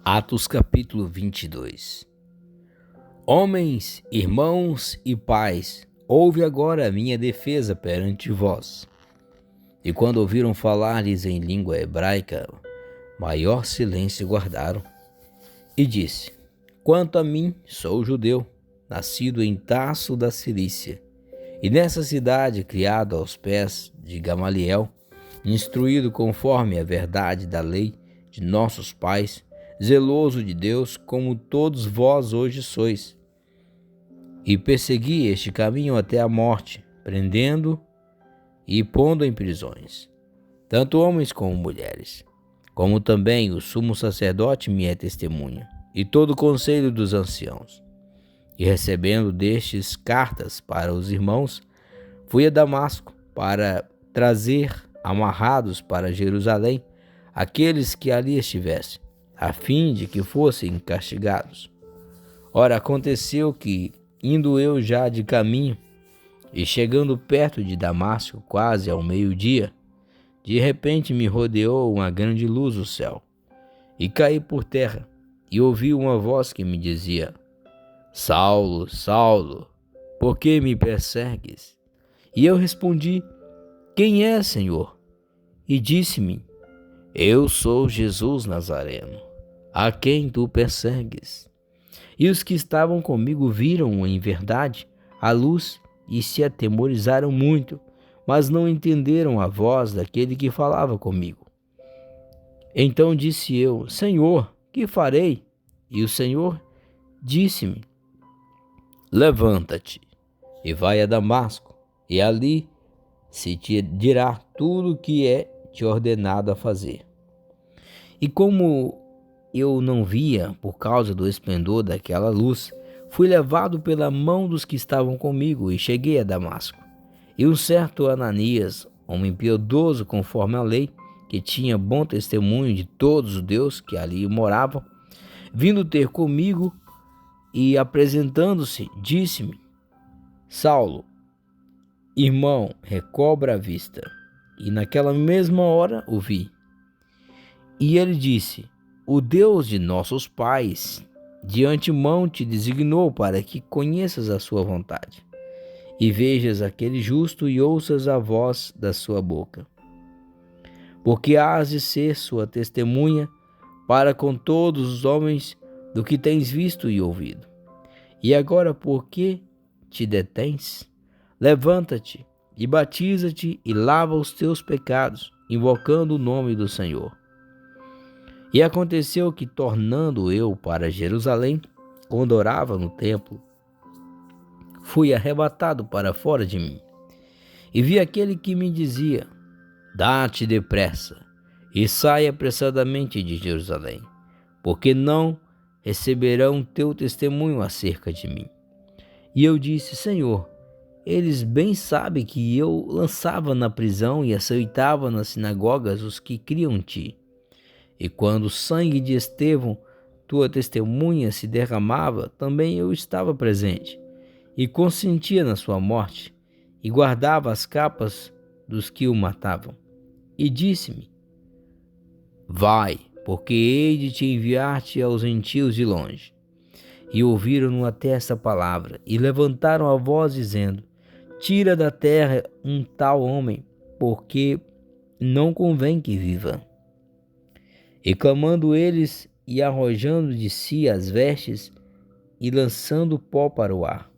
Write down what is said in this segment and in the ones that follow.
Atos capítulo 22. Homens, irmãos e pais, ouve agora a minha defesa perante vós. E quando ouviram falar-lhes em língua hebraica, maior silêncio guardaram. E disse: Quanto a mim, sou judeu, nascido em Tarso da Cilícia, e nessa cidade criado aos pés de Gamaliel, instruído conforme a verdade da lei de nossos pais, zeloso de Deus, como todos vós hoje sois. E persegui este caminho até a morte, prendendo e pondo em prisões, tanto homens como mulheres, como também o sumo sacerdote me é testemunha, e todo o conselho dos anciãos. E recebendo destes cartas para os irmãos, fui a Damasco para trazer amarrados para Jerusalém aqueles que ali estivessem, a fim de que fossem castigados. Ora, aconteceu que, indo eu já de caminho, e chegando perto de Damasco, quase ao meio-dia, de repente me rodeou uma grande luz do céu, e caí por terra, e ouvi uma voz que me dizia: Saulo, Saulo, por que me persegues? E eu respondi: Quem é, Senhor? E disse-me: Eu sou Jesus Nazareno, a quem tu persegues. E os que estavam comigo viram, em verdade, a luz e se atemorizaram muito, mas não entenderam a voz daquele que falava comigo. Então disse eu: Senhor, que farei? E o Senhor disse-me: Levanta-te e vai a Damasco, e ali se te dirá tudo o que é te ordenado a fazer. E como eu não via por causa do esplendor daquela luz, fui levado pela mão dos que estavam comigo e cheguei a Damasco. E um certo Ananias, homem piedoso conforme a lei, que tinha bom testemunho de todos os judeus que ali moravam, vindo ter comigo e apresentando-se, disse-me: Saulo, irmão, recobra a vista. E naquela mesma hora o vi. E ele disse: O Deus de nossos pais de antemão te designou para que conheças a sua vontade, e vejas aquele justo e ouças a voz da sua boca. Porque hás de ser sua testemunha para com todos os homens do que tens visto e ouvido. E agora, por que te detens? Levanta-te e batiza-te e lava os teus pecados, invocando o nome do Senhor. E aconteceu que, tornando eu para Jerusalém, quando orava no templo, fui arrebatado para fora de mim, e vi aquele que me dizia: Dá-te depressa, e sai apressadamente de Jerusalém, porque não receberão teu testemunho acerca de mim. E eu disse: Senhor, eles bem sabem que eu lançava na prisão e açoitava nas sinagogas os que criam em ti. E quando o sangue de Estevão, tua testemunha, se derramava, também eu estava presente, e consentia na sua morte, e guardava as capas dos que o matavam. E disse-me: Vai, porque hei de te enviar-te aos gentios de longe. E ouviram até essa palavra, e levantaram a voz, dizendo: Tira da terra um tal homem, porque não convém que viva. E clamando eles, e arrojando de si as vestes, e lançando pó para o ar,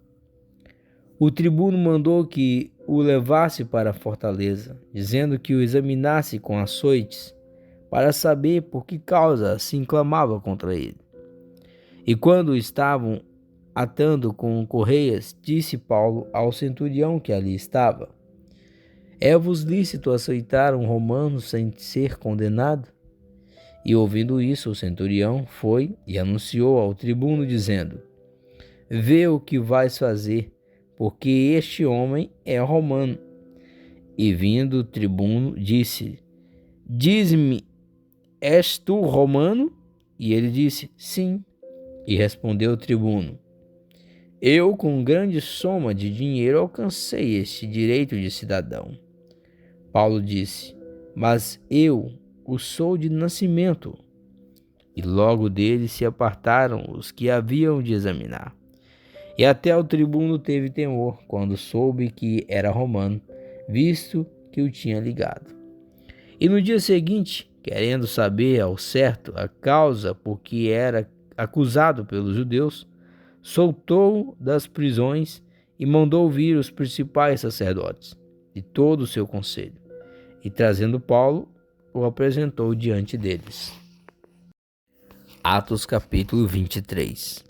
o tribuno mandou que o levasse para a fortaleza, dizendo que o examinasse com açoites, para saber por que causa assim clamava contra ele. E quando o estavam atando com correias, disse Paulo ao centurião que ali estava: É-vos lícito açoitar um romano sem ser condenado? E ouvindo isso, o centurião foi e anunciou ao tribuno, dizendo: Vê o que vais fazer, porque este homem é romano. E vindo o tribuno, disse: Diz-me, és tu romano? E ele disse: Sim. E respondeu o tribuno: Eu, com grande soma de dinheiro, alcancei este direito de cidadão. Paulo disse: Mas eu o sou de nascimento, E logo dele se apartaram os que haviam de examinar. E até o tribuno teve temor quando soube que era romano, visto que o tinha ligado. E no dia seguinte, querendo saber ao certo a causa por que era acusado pelos judeus, soltou-o das prisões e mandou vir os principais sacerdotes e todo o seu conselho. E trazendo Paulo, o apresentou diante deles. Atos capítulo 23.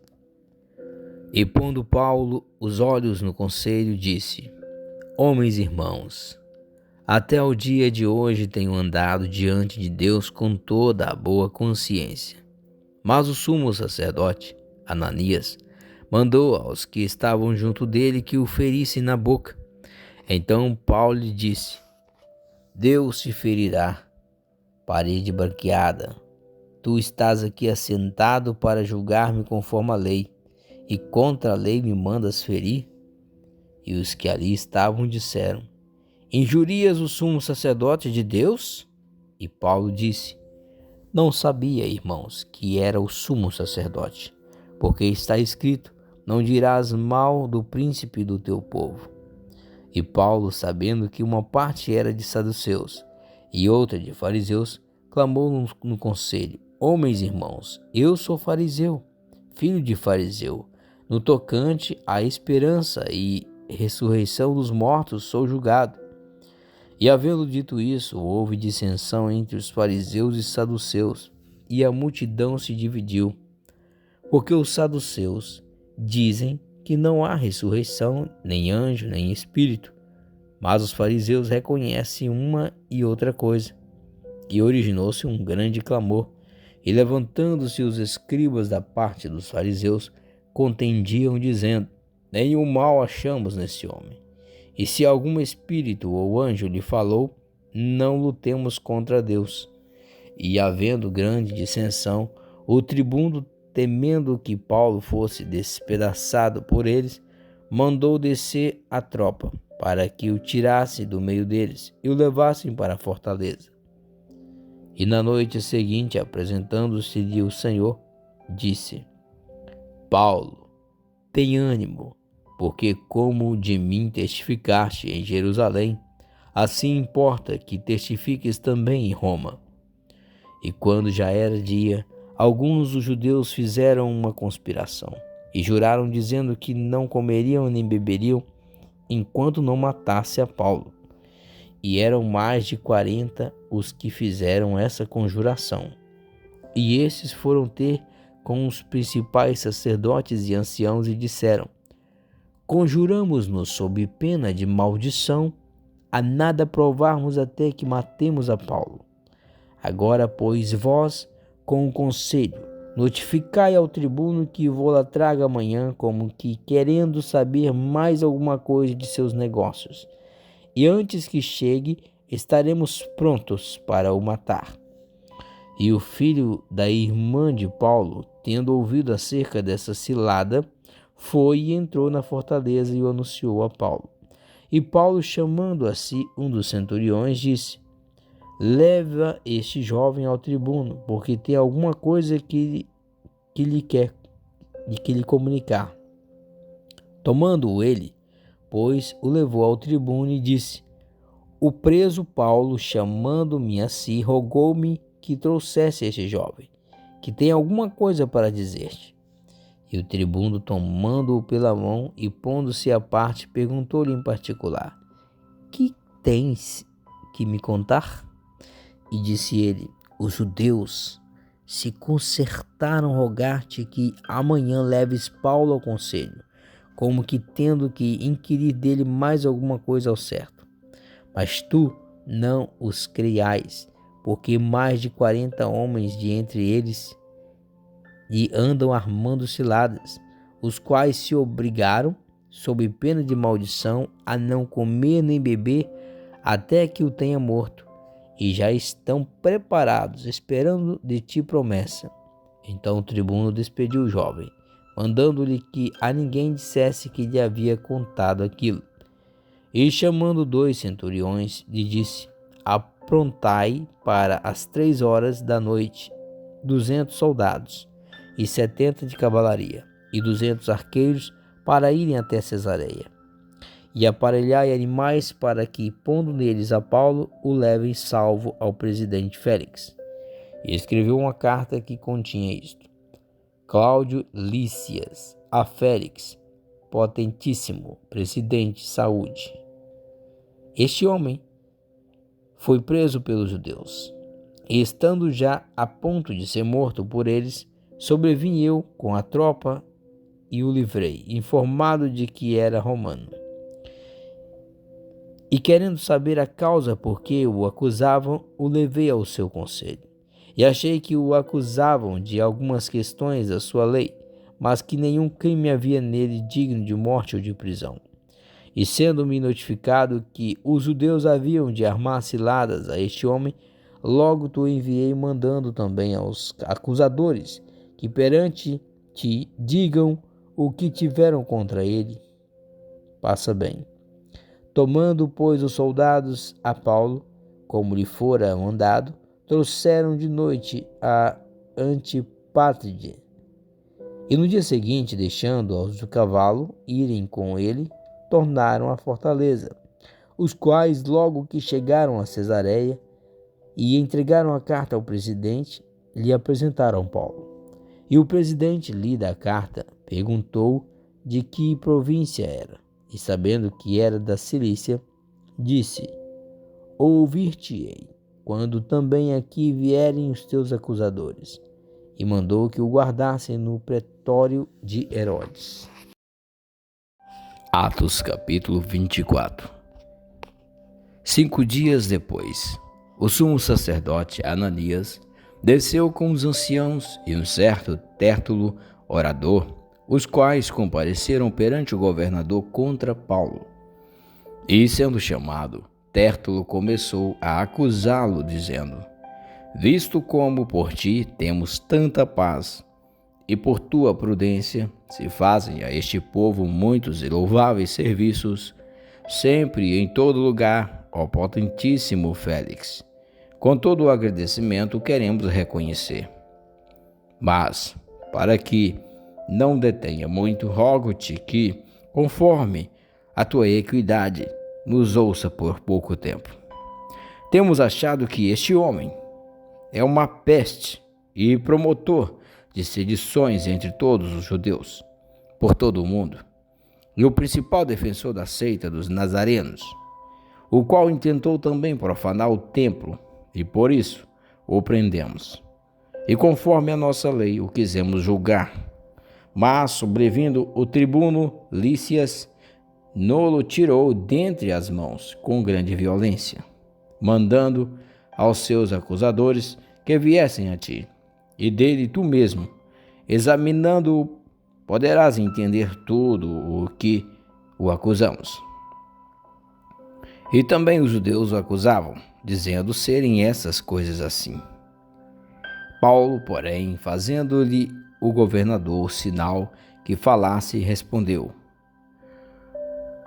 E pondo Paulo os olhos no conselho, disse: Homens e irmãos, até o dia de hoje tenho andado diante de Deus com toda a boa consciência. Mas o sumo sacerdote, Ananias, mandou aos que estavam junto dele que o ferissem na boca. Então Paulo lhe disse: Deus te ferirá, parede branqueada. Tu estás aqui assentado para julgar-me conforme a lei, e contra a lei me mandas ferir? E os que ali estavam disseram: Injurias o sumo sacerdote de Deus? E Paulo disse: Não sabia, irmãos, que era o sumo sacerdote, porque está escrito: Não dirás mal do príncipe do teu povo. E Paulo, sabendo que uma parte era de saduceus e outra de fariseus, clamou no conselho: Homens e irmãos, eu sou fariseu, filho de fariseu. No tocante à esperança e ressurreição dos mortos sou julgado. E havendo dito isso, houve dissensão entre os fariseus e saduceus, e a multidão se dividiu. Porque os saduceus dizem que não há ressurreição, nem anjo, nem espírito. Mas os fariseus reconhecem uma e outra coisa. E originou-se um grande clamor. E levantando-se os escribas da parte dos fariseus, contendiam, dizendo: Nenhum mal achamos nesse homem. E se algum espírito ou anjo lhe falou, não lutemos contra Deus. E havendo grande dissensão, o tribuno, temendo que Paulo fosse despedaçado por eles, mandou descer a tropa, para que o tirasse do meio deles e o levassem para a fortaleza. E na noite seguinte, apresentando-se-lhe o Senhor, disse: Paulo, tem ânimo, porque como de mim testificaste em Jerusalém, assim importa que testifiques também em Roma. E quando já era dia, alguns dos judeus fizeram uma conspiração e juraram, dizendo que não comeriam nem beberiam enquanto não matasse a Paulo. E eram mais de 40 os que fizeram essa conjuração. E esses foram ter com os principais sacerdotes e anciãos e disseram: Conjuramos-nos sob pena de maldição a nada provarmos até que matemos a Paulo. Agora, pois, vós, com o conselho, notificai ao tribuno que vô-la traga amanhã, como que querendo saber mais alguma coisa de seus negócios. E antes que chegue, estaremos prontos para o matar. E o filho da irmã de Paulo, tendo ouvido acerca dessa cilada, foi e entrou na fortaleza e o anunciou a Paulo. E Paulo, chamando a si um dos centuriões, disse: Leva este jovem ao tribuno, porque tem alguma coisa que lhe comunicar. Tomando-o ele, pois o levou ao tribuno e disse: O preso Paulo, chamando-me a si, rogou-me que trouxesse este jovem, que tem alguma coisa para dizer-te. E o tribuno, tomando-o pela mão e pondo-se à parte, perguntou-lhe em particular: Que tens que me contar? E disse ele: Os judeus se concertaram rogar-te que amanhã leves Paulo ao conselho, como que tendo que inquirir dele mais alguma coisa ao certo. Mas tu não os creiais, porque mais de 40 homens de entre eles e andam armando ciladas, os quais se obrigaram, sob pena de maldição, a não comer nem beber até que o tenha morto, e já estão preparados, esperando de ti promessa. Então o tribuno despediu o jovem, mandando-lhe que a ninguém dissesse que lhe havia contado aquilo. E chamando 2 centuriões, lhe disse: Aprontai para as 3 horas da noite, 200 soldados, e 70 de cavalaria, e 200 arqueiros, para irem até Cesareia. E aparelhai animais para que, pondo neles a Paulo, o levem salvo ao presidente Félix. E escreveu uma carta que continha isto: Cláudio Lícias, a Félix, potentíssimo presidente, saúde. Este homem foi preso pelos judeus, e estando já a ponto de ser morto por eles, sobrevim eu com a tropa e o livrei, informado de que era romano. E querendo saber a causa por que o acusavam, o levei ao seu conselho. E achei que o acusavam de algumas questões da sua lei, mas que nenhum crime havia nele digno de morte ou de prisão. E sendo-me notificado que os judeus haviam de armar ciladas a este homem, logo te enviei, mandando também aos acusadores que perante ti digam o que tiveram contra ele. Passa bem. Tomando, pois, os soldados a Paulo, como lhe fora mandado, trouxeram de noite a Antipátride. E no dia seguinte, deixando-os do cavalo irem com ele, tornaram à fortaleza, os quais, logo que chegaram a Cesareia e entregaram a carta ao presidente, lhe apresentaram Paulo. E o presidente, lida a carta, perguntou de que província era, e sabendo que era da Cilícia, disse: Ouvir-te-ei, quando também aqui vierem os teus acusadores. E mandou que o guardassem no pretório de Herodes. Atos capítulo 24. 5 dias depois, o sumo sacerdote Ananias desceu com os anciãos e um certo Tértulo, orador, os quais compareceram perante o governador contra Paulo. E, sendo chamado, Tértulo começou a acusá-lo, dizendo: Visto como por ti temos tanta paz, e por tua prudência se fazem a este povo muitos e louváveis serviços, sempre e em todo lugar, ó potentíssimo Félix, com todo o agradecimento queremos reconhecer. Mas, para que não detenha muito, rogo-te que, conforme a tua equidade, nos ouça por pouco tempo. Temos achado que este homem é uma peste e promotor de sedições entre todos os judeus, por todo o mundo, e o principal defensor da seita dos nazarenos, o qual intentou também profanar o templo, e por isso o prendemos. E conforme a nossa lei o quisemos julgar, mas sobrevindo o tribuno Lícias, nolo tirou dentre as mãos com grande violência, mandando aos seus acusadores que viessem a ti, e dele tu mesmo, examinando-o, poderás entender tudo o que o acusamos. E também os judeus o acusavam, dizendo serem essas coisas assim. Paulo, porém, fazendo-lhe o governador sinal que falasse, respondeu: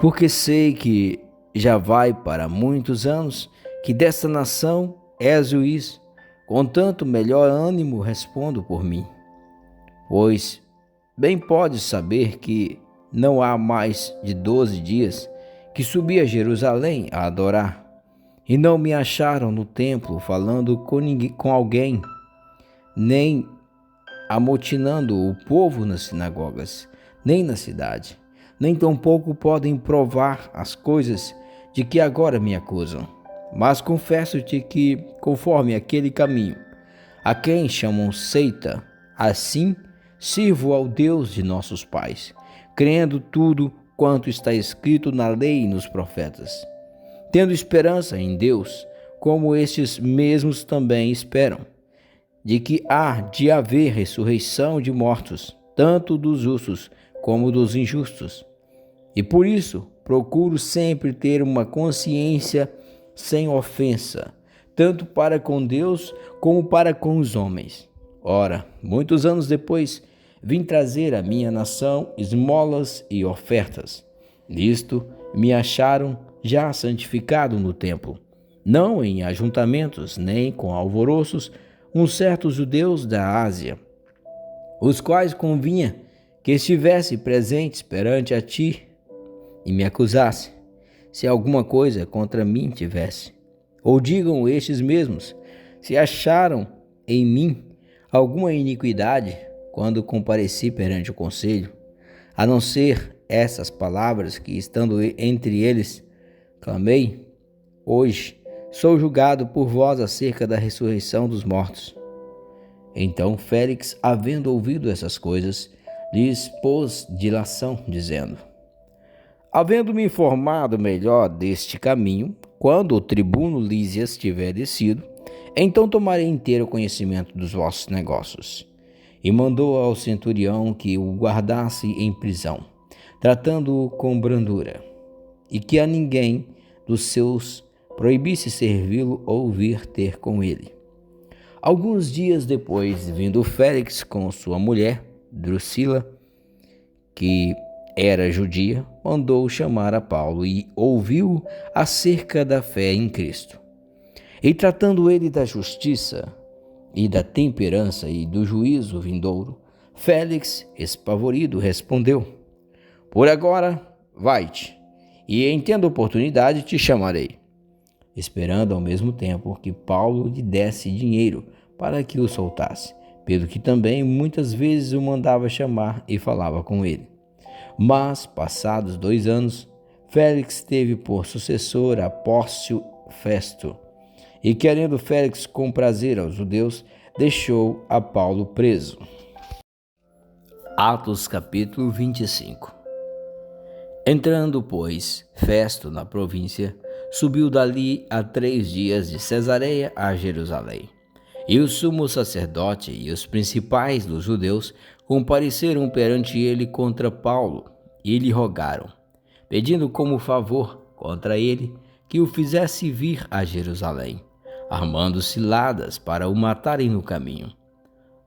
Porque sei que já vai para muitos anos que desta nação és juiz, com tanto melhor ânimo respondo por mim. Pois bem podes saber que não há mais de 12 dias que subi a Jerusalém a adorar, e não me acharam no templo falando com alguém, nem amotinando o povo nas sinagogas, nem na cidade, nem tampouco podem provar as coisas de que agora me acusam. Mas confesso-te que, conforme aquele caminho, a quem chamam seita, assim sirvo ao Deus de nossos pais, crendo tudo quanto está escrito na lei e nos profetas, tendo esperança em Deus, como estes mesmos também esperam, de que há de haver ressurreição de mortos, tanto dos justos como dos injustos. E por isso procuro sempre ter uma consciência sem ofensa, tanto para com Deus como para com os homens. Ora, muitos anos depois, vim trazer à minha nação esmolas e ofertas. Nisto me acharam já santificado no templo, não em ajuntamentos, nem com alvoroços, uns certos judeus da Ásia, os quais convinha que estivesse presentes perante a ti e me acusasse, se alguma coisa contra mim tivesse. Ou digam estes mesmos, se acharam em mim alguma iniquidade quando compareci perante o conselho, a não ser essas palavras que, estando entre eles, clamei: hoje sou julgado por vós acerca da ressurreição dos mortos. Então Félix, havendo ouvido essas coisas, lhes pôs dilação, dizendo: havendo-me informado melhor deste caminho, quando o tribuno Lísias tiver descido, então tomarei inteiro conhecimento dos vossos negócios. E mandou ao centurião que o guardasse em prisão, tratando-o com brandura, e que a ninguém dos seus proibisse servi-lo ou vir ter com ele. Alguns dias depois, vindo Félix com sua mulher, Drusila, que era judia, mandou chamar a Paulo e ouviu acerca da fé em Cristo. E tratando ele da justiça e da temperança e do juízo vindouro, Félix, espavorido, respondeu: por agora, vai-te, e em tendo oportunidade te chamarei, esperando ao mesmo tempo que Paulo lhe desse dinheiro para que o soltasse, pelo que também muitas vezes o mandava chamar e falava com ele. Mas, passados 2 anos, Félix teve por sucessor a Pórcio Festo, e querendo Félix comprazer aos judeus, deixou a Paulo preso. Atos capítulo 25. Entrando, pois, Festo na província, subiu dali a 3 dias de Cesareia a Jerusalém. E o sumo sacerdote e os principais dos judeus compareceram perante ele contra Paulo e lhe rogaram, pedindo como favor contra ele que o fizesse vir a Jerusalém, armando ciladas para o matarem no caminho.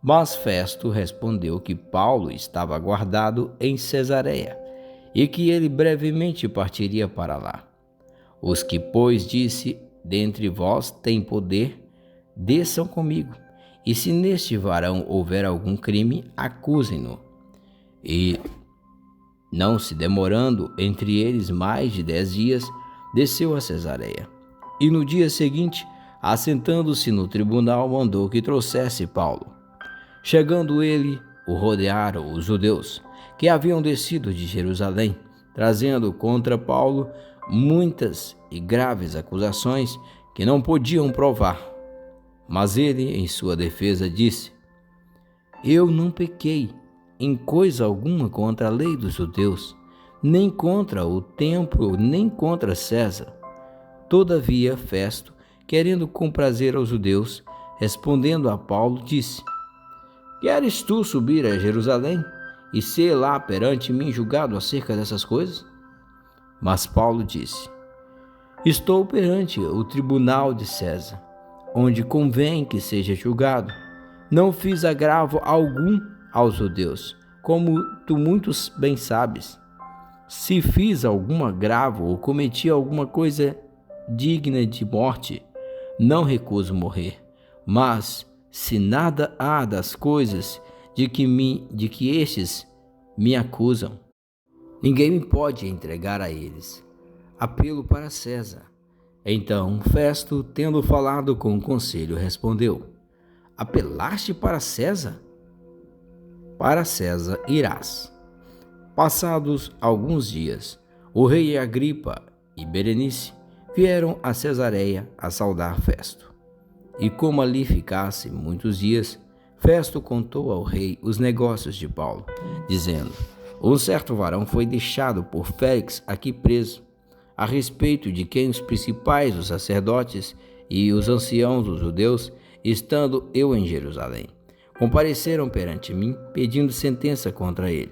Mas Festo respondeu que Paulo estava guardado em Cesareia e que ele brevemente partiria para lá. Os que, pois, disse: dentre vós tem poder, desçam comigo, e se neste varão houver algum crime, acusem-no. E, não se demorando entre eles mais de 10 dias, desceu a Cesareia. E no dia seguinte, assentando-se no tribunal, mandou que trouxesse Paulo. Chegando ele, o rodearam os judeus, que haviam descido de Jerusalém, trazendo contra Paulo muitas e graves acusações que não podiam provar. Mas ele, em sua defesa, disse: eu não pequei em coisa alguma contra a lei dos judeus, nem contra o templo, nem contra César. Todavia, Festo, querendo comprazer aos judeus, respondendo a Paulo, disse: queres tu subir a Jerusalém e ser lá perante mim julgado acerca dessas coisas? Mas Paulo disse: estou perante o tribunal de César, onde convém que seja julgado. Não fiz agravo algum aos judeus, como tu muitos bem sabes. Se fiz algum agravo ou cometi alguma coisa digna de morte, não recuso morrer. Mas, se nada há das coisas de que estes me acusam, ninguém me pode entregar a eles. Apelo para César. Então Festo, tendo falado com o conselho, respondeu: apelaste para César? Para César irás. Passados alguns dias, o rei Agripa e Berenice vieram a Cesareia a saudar Festo. E como ali ficasse muitos dias, Festo contou ao rei os negócios de Paulo, dizendo: um certo varão foi deixado por Félix aqui preso, a respeito de quem os principais dos sacerdotes e os anciãos dos judeus, estando eu em Jerusalém, compareceram perante mim, pedindo sentença contra ele.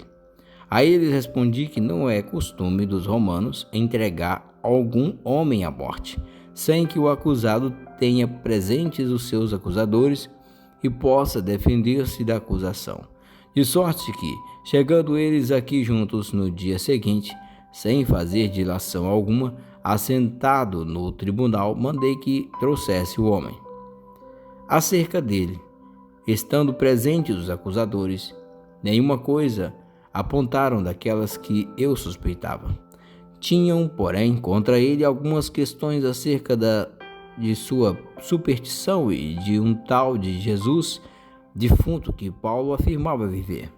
A eles respondi que não é costume dos romanos entregar algum homem à morte, sem que o acusado tenha presentes os seus acusadores e possa defender-se da acusação. De sorte que, chegando eles aqui juntos no dia seguinte, sem fazer dilação alguma, assentado no tribunal, mandei que trouxesse o homem. Acerca dele, estando presentes os acusadores, nenhuma coisa apontaram daquelas que eu suspeitava. Tinham, porém, contra ele algumas questões acerca de sua superstição e de um tal de Jesus defunto que Paulo afirmava viver.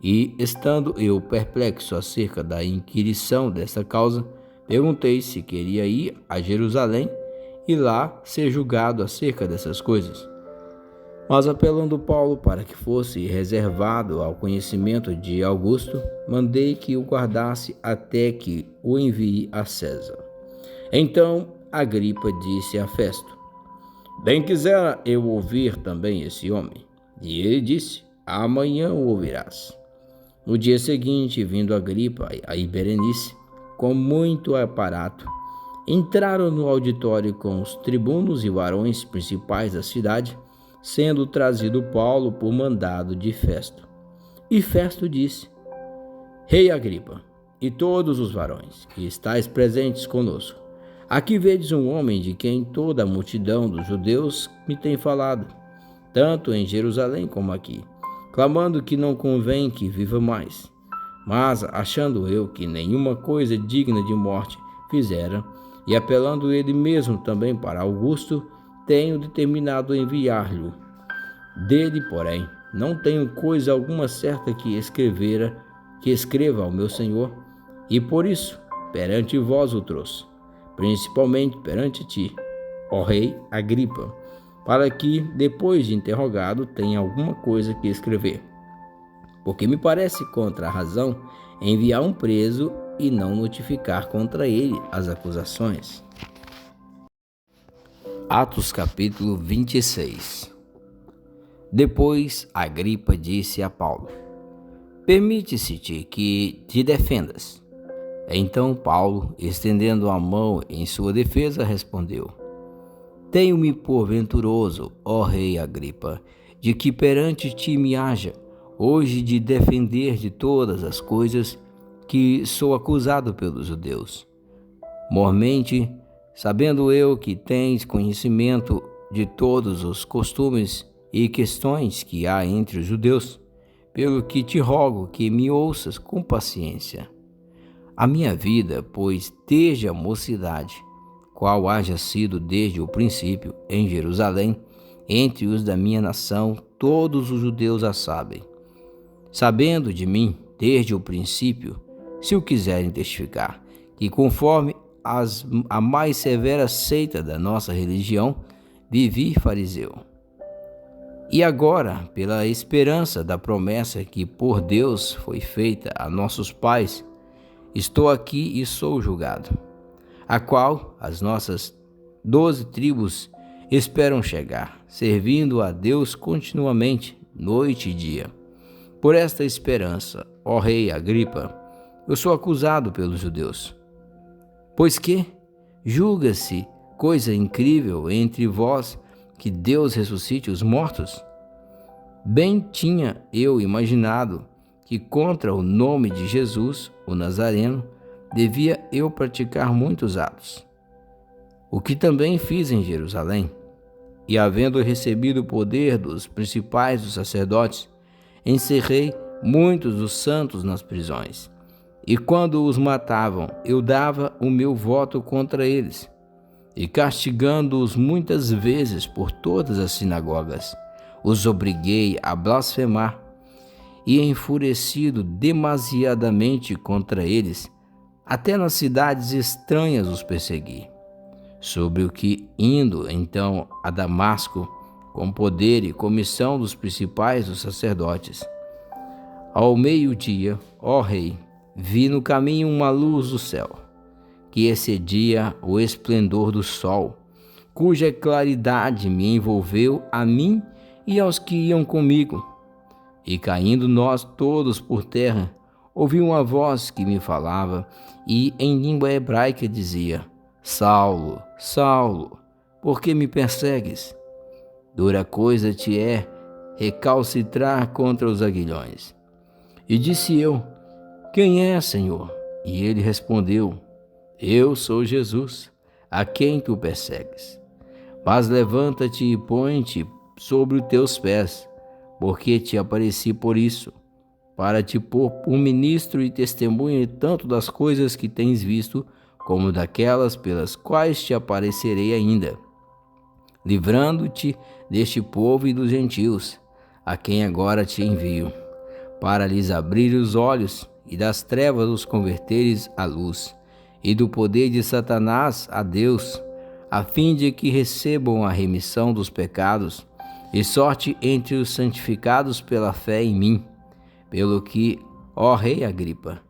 E, estando eu perplexo acerca da inquirição dessa causa, perguntei se queria ir a Jerusalém e lá ser julgado acerca dessas coisas. Mas, apelando Paulo para que fosse reservado ao conhecimento de Augusto, mandei que o guardasse até que o envie a César. Então Agripa disse a Festo: bem quisera eu ouvir também esse homem. E ele disse: amanhã o ouvirás. No dia seguinte, vindo Agripa e Berenice, com muito aparato, entraram no auditório com os tribunos e varões principais da cidade, sendo trazido Paulo por mandado de Festo. E Festo disse: Rei Agripa, e todos os varões que estáis presentes conosco, aqui vedes um homem de quem toda a multidão dos judeus me tem falado, tanto em Jerusalém como aqui, clamando que não convém que viva mais. Mas, achando eu que nenhuma coisa digna de morte fizera, e apelando ele mesmo também para Augusto, tenho determinado enviar-lhe. Dele, porém, não tenho coisa alguma certa que escreva ao meu senhor, e por isso perante vós o trouxe, principalmente perante ti, ó rei Agripa, para que, depois de interrogado, tenha alguma coisa que escrever. Porque me parece contra a razão enviar um preso e não notificar contra ele as acusações. Atos capítulo 26. Depois Agripa disse a Paulo: permite-se-te que te defendas. Então Paulo, estendendo a mão em sua defesa, respondeu: tenho-me por venturoso, ó rei Agripa, de que perante ti me haja hoje de defender de todas as coisas que sou acusado pelos judeus. Mormente, sabendo eu que tens conhecimento de todos os costumes e questões que há entre os judeus, pelo que te rogo que me ouças com paciência. A minha vida, pois, desde a mocidade, qual haja sido desde o princípio em Jerusalém, entre os da minha nação, todos os judeus a sabem, sabendo de mim desde o princípio, se o quiserem testificar, que conforme a mais severa seita da nossa religião, vivi fariseu. E agora, pela esperança da promessa que por Deus foi feita a nossos pais, estou aqui e sou julgado, a qual as nossas 12 tribos esperam chegar, servindo a Deus continuamente, noite e dia. Por esta esperança, ó rei Agripa, eu sou acusado pelos judeus. Pois que julga-se coisa incrível entre vós que Deus ressuscite os mortos? Bem tinha eu imaginado que contra o nome de Jesus, o Nazareno, devia eu praticar muitos atos, o que também fiz em Jerusalém. E havendo recebido o poder dos principais dos sacerdotes, encerrei muitos dos santos nas prisões. E quando os matavam, eu dava o meu voto contra eles, e castigando-os muitas vezes por todas as sinagogas, os obriguei a blasfemar, e enfurecido demasiadamente contra eles, até nas cidades estranhas os persegui. Sobre o que, indo então a Damasco, com poder e comissão dos principais dos sacerdotes, ao meio-dia, ó rei, vi no caminho uma luz do céu, que excedia o esplendor do sol, cuja claridade me envolveu a mim e aos que iam comigo. E caindo nós todos por terra, ouvi uma voz que me falava e em língua hebraica dizia: Saulo, Saulo, por que me persegues? Dura coisa te é recalcitrar contra os aguilhões. E disse eu: quem é, Senhor? E ele respondeu: eu sou Jesus, a quem tu persegues. Mas levanta-te e põe-te sobre os teus pés, porque te apareci por isso, para te pôr por ministro e testemunha tanto das coisas que tens visto, como daquelas pelas quais te aparecerei ainda, livrando-te deste povo e dos gentios, a quem agora te envio, para lhes abrir os olhos e das trevas os converteres à luz, e do poder de Satanás a Deus, a fim de que recebam a remissão dos pecados e sorte entre os santificados pela fé em mim. Pelo que, ó Rei Agripa,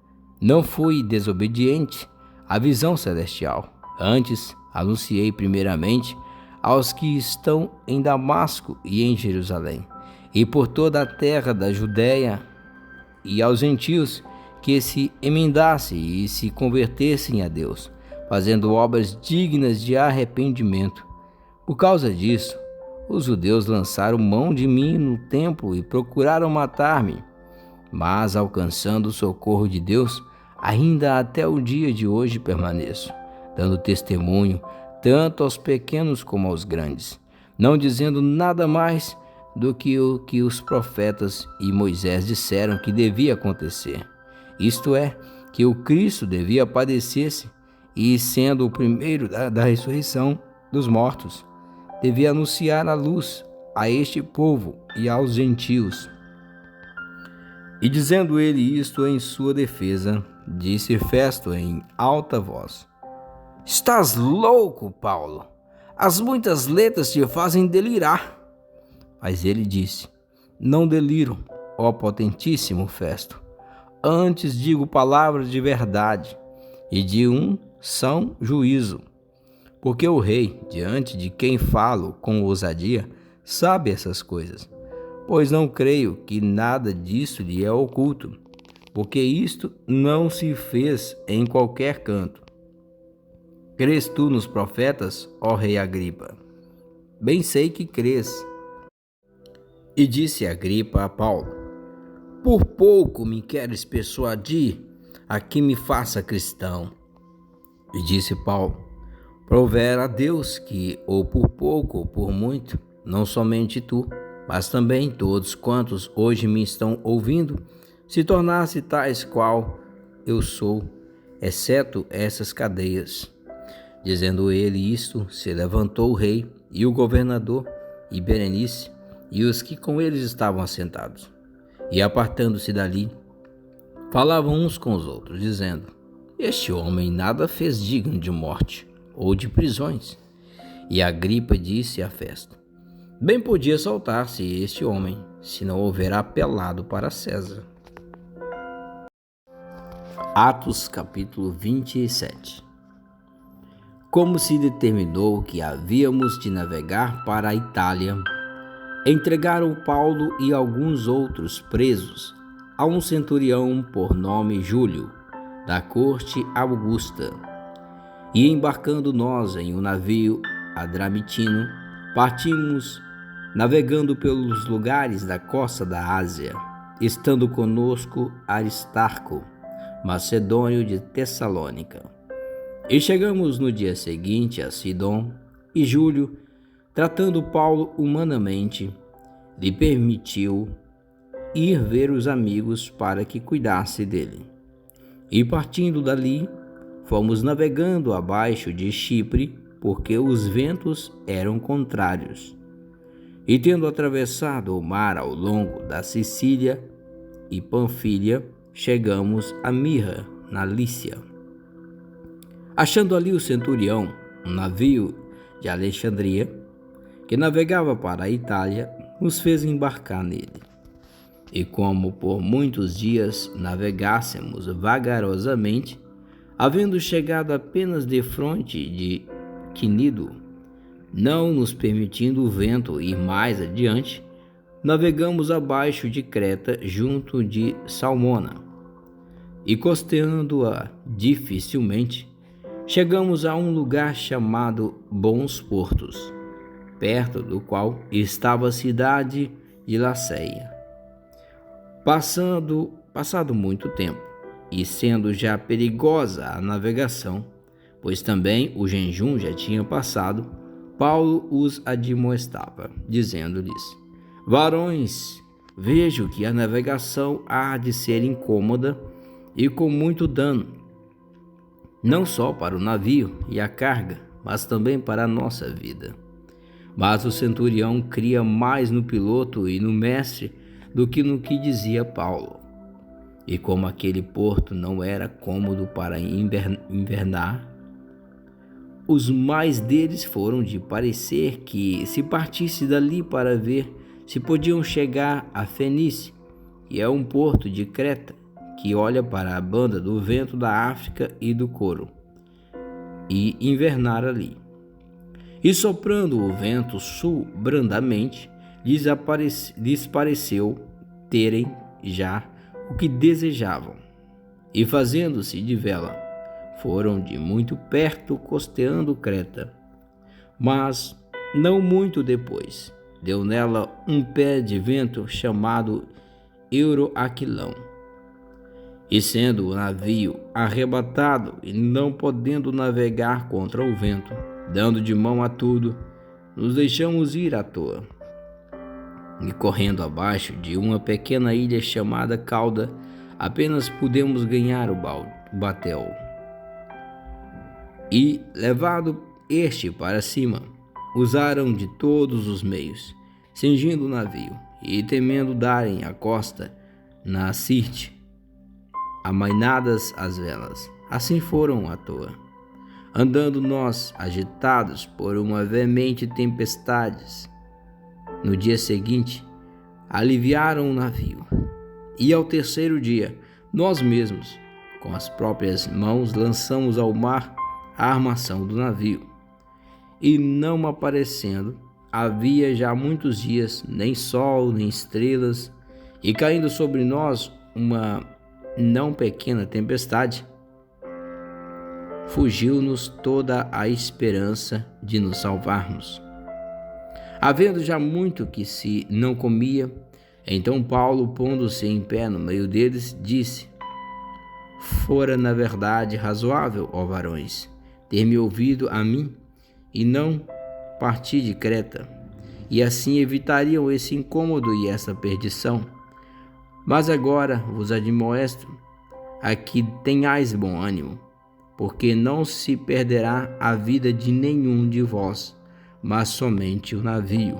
não fui desobediente à visão celestial. Antes, anunciei primeiramente aos que estão em Damasco e em Jerusalém, e por toda a terra da Judéia, e aos gentios que se emendassem e se convertessem a Deus, fazendo obras dignas de arrependimento. Por causa disso, os judeus lançaram mão de mim no templo e procuraram matar-me. Mas, alcançando o socorro de Deus, ainda até o dia de hoje permaneço, dando testemunho tanto aos pequenos como aos grandes, não dizendo nada mais do que o que os profetas e Moisés disseram que devia acontecer. Isto é, que o Cristo devia padecer-se e, sendo o primeiro da ressurreição dos mortos, devia anunciar a luz a este povo e aos gentios. E dizendo ele isto em sua defesa, disse Festo em alta voz: Estás louco, Paulo? As muitas letras te fazem delirar. Mas ele disse: Não deliro, ó potentíssimo Festo. Antes digo palavras de verdade e de um são juízo. Porque o rei, diante de quem falo com ousadia, sabe essas coisas. Pois não creio que nada disso lhe é oculto, porque isto não se fez em qualquer canto. Crês tu nos profetas, ó rei Agripa? Bem sei que crês. E disse Agripa a Paulo: Por pouco me queres persuadir a que me faça cristão. E disse Paulo: Provera a Deus que, ou por pouco ou por muito, não somente tu, mas também todos quantos hoje me estão ouvindo, se tornasse tais qual eu sou, exceto essas cadeias. Dizendo ele isto, se levantou o rei e o governador e Berenice e os que com eles estavam assentados. E apartando-se dali, falavam uns com os outros, dizendo: Este homem nada fez digno de morte ou de prisões. E Agripa disse a Festo: Bem podia soltar-se este homem, se não houver apelado para César. Atos capítulo 27. Como se determinou que havíamos de navegar para a Itália, entregaram Paulo e alguns outros presos a um centurião por nome Júlio, da corte Augusta. E embarcando nós em um navio adramitino, partimos navegando pelos lugares da costa da Ásia, estando conosco Aristarco, macedônio de Tessalônica. E chegamos no dia seguinte a Sidom, e Júlio, tratando Paulo humanamente, lhe permitiu ir ver os amigos para que cuidasse dele. E partindo dali, fomos navegando abaixo de Chipre, porque os ventos eram contrários. E tendo atravessado o mar ao longo da Sicília e Panfilha, chegamos a Mirra, na Lícia. Achando ali o centurião, um navio de Alexandria, que navegava para a Itália, nos fez embarcar nele. E como por muitos dias navegássemos vagarosamente, havendo chegado apenas defronte de Quinido, não nos permitindo o vento ir mais adiante, navegamos abaixo de Creta junto de Salmona, e costeando-a dificilmente, chegamos a um lugar chamado Bons Portos, perto do qual estava a cidade de Laceia. Passado muito tempo, e sendo já perigosa a navegação, pois também o jejum já tinha passado, Paulo os admoestava, dizendo-lhes: varões, vejo que a navegação há de ser incômoda e com muito dano, não só para o navio e a carga, mas também para a nossa vida. Mas o centurião cria mais no piloto e no mestre do que no que dizia Paulo. E como aquele porto não era cômodo para invernar, os mais deles foram de parecer que se partisse dali para ver se podiam chegar a Fenice, que é um porto de Creta, que olha para a banda do vento da África e do Coro, e invernar ali. E soprando o vento sul brandamente, lhes pareceu terem já o que desejavam. E fazendo-se de vela, foram de muito perto costeando Creta. Mas, não muito depois, deu nela um pé de vento chamado Euroaquilão. E sendo o navio arrebatado e não podendo navegar contra o vento, dando de mão a tudo, nos deixamos ir à toa. E correndo abaixo de uma pequena ilha chamada Cauda, apenas pudemos ganhar o batel. E, levado este para cima, usaram de todos os meios, cingindo o navio, e temendo darem a costa na Sirte, amainadas as velas. Assim foram à toa, andando nós agitados por uma veemente tempestade. No dia seguinte, aliviaram o navio, e ao terceiro dia, nós mesmos, com as próprias mãos, lançamos ao mar a armação do navio. E não aparecendo, havia já muitos dias, nem sol, nem estrelas, e caindo sobre nós uma não pequena tempestade, fugiu-nos toda a esperança de nos salvarmos. Havendo já muito que se não comia, então Paulo, pondo-se em pé no meio deles, disse: fora na verdade razoável, ó varões, ter-me ouvido a mim e não partir de Creta, e assim evitariam esse incômodo e essa perdição. Mas agora vos admoesto a que tenhais bom ânimo, porque não se perderá a vida de nenhum de vós, mas somente o navio.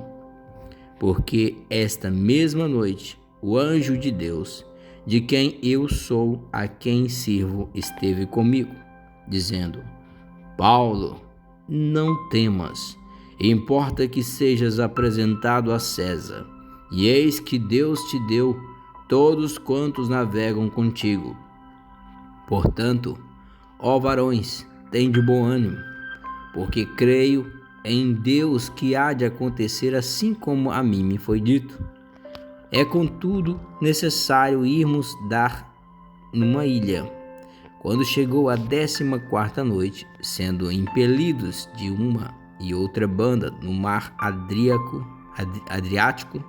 Porque esta mesma noite o anjo de Deus, de quem eu sou, a quem sirvo, esteve comigo, dizendo: Paulo, não temas, importa que sejas apresentado a César, e eis que Deus te deu todos quantos navegam contigo. Portanto, ó varões, tende bom ânimo, porque creio em Deus que há de acontecer assim como a mim me foi dito. É contudo necessário irmos dar numa ilha. Quando chegou a 14ª noite, sendo impelidos de uma e outra banda no mar Adriático,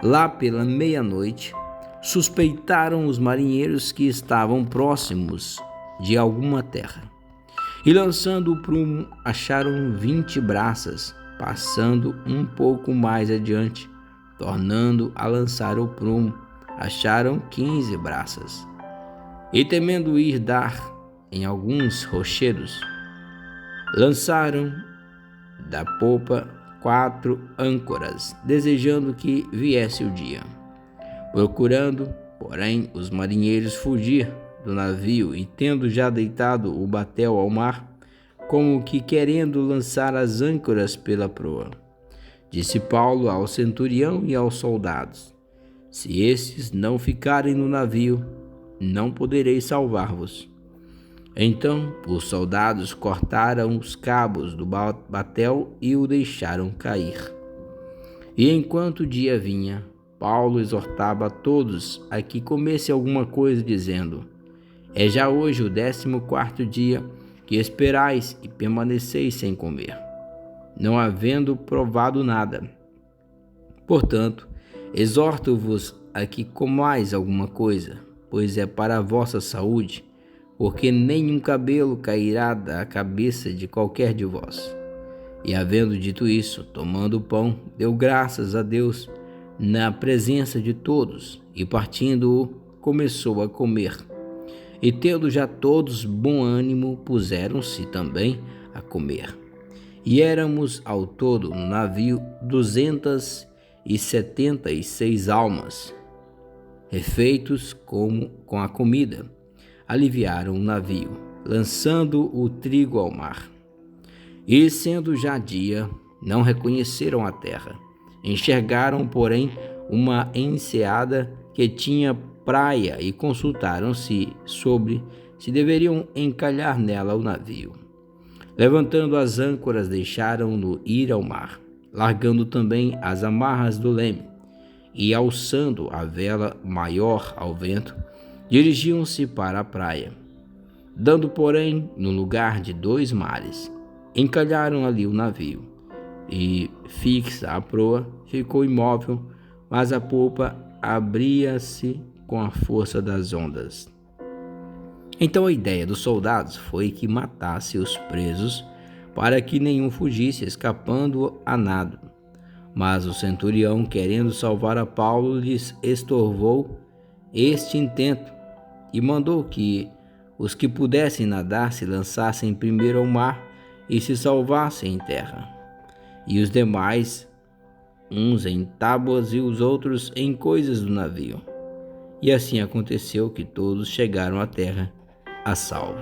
lá pela meia-noite, suspeitaram os marinheiros que estavam próximos de alguma terra. E lançando o prumo, acharam 20 braças, passando um pouco mais adiante, tornando a lançar o prumo, acharam 15 braças. E temendo ir dar em alguns rochedos, lançaram da popa 4 âncoras, desejando que viesse o dia. Procurando, porém, os marinheiros fugir do navio e tendo já deitado o batel ao mar, como que querendo lançar as âncoras pela proa, disse Paulo ao centurião e aos soldados: se estes não ficarem no navio, não poderei salvar-vos. Então os soldados cortaram os cabos do batel e o deixaram cair. E enquanto o dia vinha, Paulo exortava a todos a que comesse alguma coisa, dizendo: é já hoje o 14º dia que esperais e permaneceis sem comer, não havendo provado nada. Portanto, exorto-vos a que comais alguma coisa, pois é para a vossa saúde, porque nenhum cabelo cairá da cabeça de qualquer de vós. E havendo dito isso, tomando o pão, deu graças a Deus na presença de todos, e partindo-o, começou a comer. E tendo já todos bom ânimo, puseram-se também a comer. E éramos ao todo no navio 276 almas, refeitos com a comida. Aliviaram o navio, lançando o trigo ao mar. E sendo já dia, não reconheceram a terra. Enxergaram, porém, uma enseada que tinha praia e consultaram-se sobre se deveriam encalhar nela o navio. Levantando as âncoras, deixaram-no ir ao mar, largando também as amarras do leme, e alçando a vela maior ao vento, dirigiam-se para a praia. Dando, porém, no lugar de 2 mares, encalharam ali o navio, e fixa a proa ficou imóvel, mas a polpa abria-se com a força das ondas. Então a ideia dos soldados foi que matasse os presos para que nenhum fugisse, escapando a nado. Mas o centurião, querendo salvar a Paulo, lhes estorvou este intento e mandou que os que pudessem nadar se lançassem primeiro ao mar e se salvassem em terra, e os demais, uns em tábuas e os outros em coisas do navio. E assim aconteceu que todos chegaram à terra a salvo.